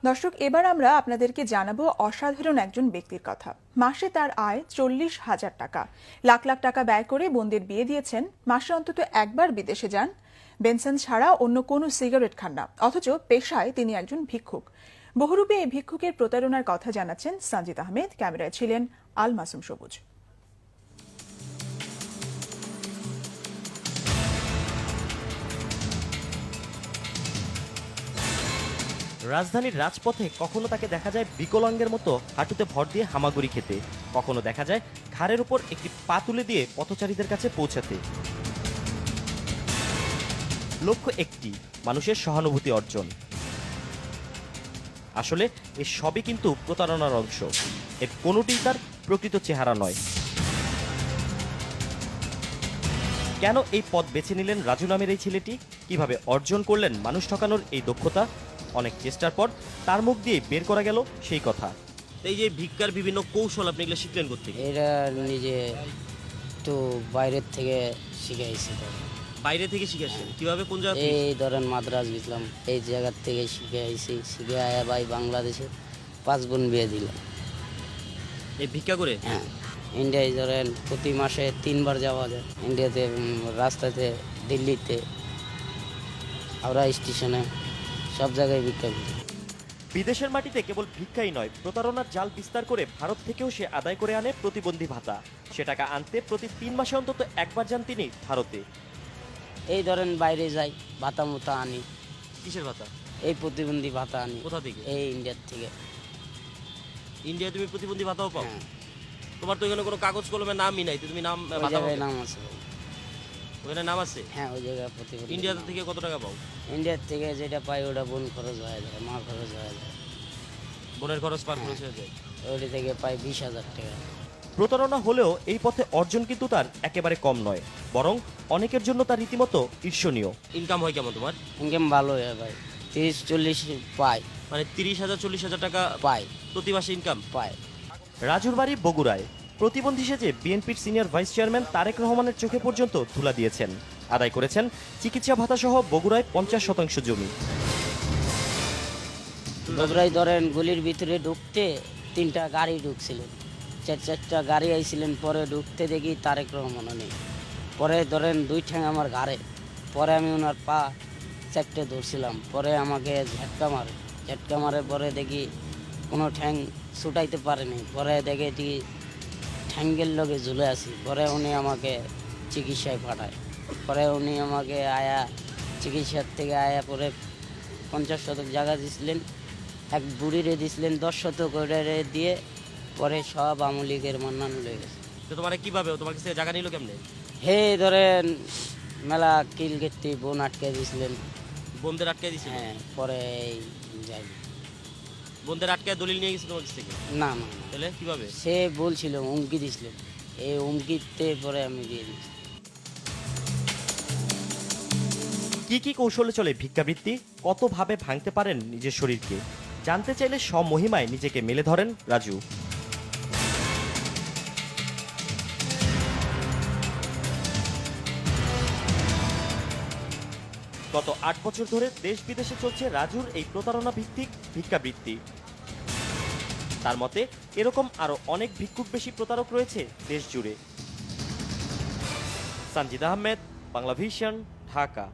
দর্শক, এবার আমরা আপনাদেরকে জানাবো অসাধারণ একজন ব্যক্তির কথা। মাসে তার আয় 40,000 টাকা। লাখ লাখ টাকা ব্যয় করে বোনদের বিয়ে দিয়েছেন। মাসে অন্তত একবার বিদেশে যান। বেনসন ছাড়া অন্য কোনো সিগারেট খান না, অথচ পেশায় তিনি একজন ভিক্ষুক। বহুরূপে এই ভিক্ষুকের প্রতারণার কথা জানাচ্ছেন সানজিদ আহমেদ। ক্যামেরায় ছিলেন আল মাসুম সবুজ। রাজধানীর রাজপথে কখনো তাকে দেখা যায় বিকলাঙ্গের মতো হাঁটুতে ভর দিয়ে হামাগুড়ি খেতে, কখনো দেখা যায় ঘাড়ের উপর একটি পা তুলে দিয়ে পথচারীদের কাছে পৌঁছাতে। লক্ষ্য একটি, মানুষের সহানুভূতি অর্জন। আসলে এর সবই কিন্তু প্রতারণার অংশ। এর কোনোটিই তার প্রকৃত চেহারা নয়। কেন এই পথ বেছে নিলেন রাজু নামের এই ছেলেটি? কিভাবে অর্জন করলেন মানুষ ঠকানোর এই দক্ষতা? অনেক চেষ্টার পর তার মুখ দিয়ে বের করা গেল সেই কথা। এই যে ভিক্ষার বিভিন্ন কৌশল আপনি এগুলো শিখলেন কোত্থেকে? এটা নিজে একটু বাইরের থেকে শিখাইছি। বাইরে থেকে শিখেছেন? কিভাবে, কোন জায়গা থেকে? এই ধরেন মাদ্রাজ গেছিলাম, এই জায়গার থেকে শিখে আইছি। শিখে আয়া ভাই বাংলাদেশে 5 বোন বিয়ে দিলাম এই ভিক্ষা করে? হ্যাঁ, ইন্ডিয়ায় ধরেন প্রতি মাসে 3 বার যাওয়া যায়। ইন্ডিয়াতে রাস্তাতে, দিল্লিতে, হাওড়া স্টেশনে, সব জায়গায় ভিক্ষা করি। বিদেশের মাটিতে কেবল ভিক্ষাই নয়, প্রতারণার জাল বিস্তার করে ভারত থেকেও সে আদায় করে আনে প্রতিবন্ধী ভাতা। সে টাকা আনতে প্রতি 3 মাসে অন্তত একবার যান তিনি ভারতে। এই ধরেন বাইরে যাই, ভাতা মুতা আনি। কিসের ভাতা? এই প্রতিবন্ধী ভাতা আনি। কোথা থেকে? এই ইন্ডিয়ার থেকে। ইন্ডিয়ায় তুমি প্রতিবন্ধী ভাতাও পাও? হ্যাঁ। তোমার তো এখানে কোনো কাগজ কলমে নামই নাই, তুমি নাম ওই ভাতা জায়গায় পাও? নাম আছে। ওখানে নাম আছে? হ্যাঁ, ওই জায়গায় প্রতিবন্ধী। ইন্ডিয়াতে থেকে কত টাকা পাও? ইন্ডিয়ার থেকে যেটা পাই ওটা বোন খরচ হয়ে যায়, মা খরচ হয়ে যায়। বোনের খরচ পার খরচ হয়ে যায়। ওইটা থেকে পাই 20,000 টাকা। প্রতারণা হলেও এই পথে অর্জন কিন্তু তার একেবারে কম নয়, বরং অনেকের জন্য তার রীতিমতো ঈর্ষণীয়। ইনকাম হয় কেমন তোমার? ইনকাম ভালো হয় ভাই, 30-40 পাই। মানে 30,000 40,000 টাকা পাই প্রতি মাসে ইনকাম? পাই। রাজুর বাড়ি বগুড়ায়। প্রতিবন্ধী সেজে বিএনপির সিনিয়র ভাইস চেয়ারম্যান তারেক রহমানের চোখে পর্যন্ত ধুলা দিয়েছেন। আদায় করেছেন চিকিৎসা ভাতা সহ বগুড়ায় 50% জমি। বগুড়ায় ধরেন গলির ভিতরে ঢুকতে 3টা গাড়ি ঢুকছিলেন, 4টা গাড়ি আইছিলেন। পরে ঢুকতে দেখি তারেক রহমানও নেই। পরে ধরেন 2 ঠ্যাং আমার ঘাড়ে। পরে আমি ওনার পা চাপটে ধরছিলাম। পরে আমাকে ঝটকা মারে। পরে দেখি কোনো ঠ্যাং ছুটাইতে পারেনি। পরে দেখে ঠ্যাঙ্গের লগে ঝুলে আছি। পরে উনি আমাকে চিকিৎসায় পাঠায়। পরে উনি আমাকে চিকিৎসার থেকে পরে 50 শতক জায়গা দিছিলেন, এক বুড়িরে দিছিলেন 10 শতক, ওইটা দিয়ে পরে সব আওয়ামী লীগের মান্নান লয়ে গেছে। তো তোমার কিভাবে, তোমার কাছে জায়গা নিল কেমনে? হে ধরেন মেলা কিল গেটটি বোন আটকে দিছিলেন। বন্ধের আটকে দিছিল? হ্যাঁ, পরে যাই। বন্ধের আটকে দলিল নিয়ে গেছিল তোমার কাছ থেকে? না না, তাহলে কিভাবে? সে বলছিল, হুমকি দিছিলেন। এই হুমকিতে পরে আমি দিয়ে দিচ্ছি। কি কি কৌশলে চলে ভিক্ষাবৃত্তি? কতভাবে ভাঙতে পারেন নিজের শরীরকে? জানতে চাইলে স্বমহিমায় নিজেকে মেলে ধরেন রাজু। গত 8 বছর ধরে দেশ বিদেশে চলছে রাজুর এই প্রতারণা ভিত্তিক ভিক্ষাবৃত্তি। তার মতে এরকম আরো অনেক ভিক্ষুক বেশি প্রতারক রয়েছে দেশ জুড়ে। সানজিদ আহমেদ, বাংলা ভিশন, ঢাকা।